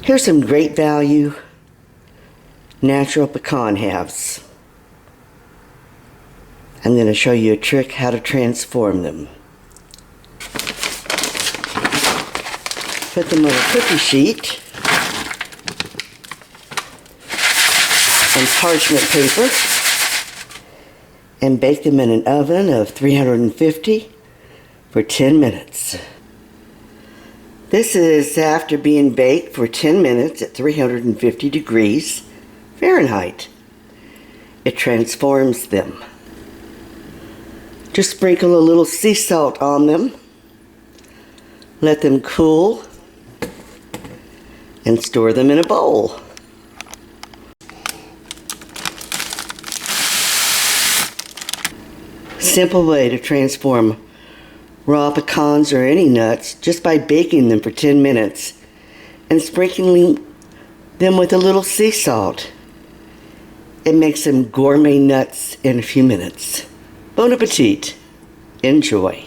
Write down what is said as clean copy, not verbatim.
Here's some great value natural pecan halves. I'm going to show you a trick how to transform them. Put them on a cookie sheet and parchment paper and bake them in an oven of 350 for 10 minutes. This is after being baked for 10 minutes at 350 degrees Fahrenheit. It transforms them. Just sprinkle a little sea salt on them. Let them cool and store them in a bowl. Simple way to transform raw pecans or any nuts just by baking them for 10 minutes and sprinkling them with a little sea salt. It makes them gourmet nuts in a few minutes. Bon appetit. Enjoy.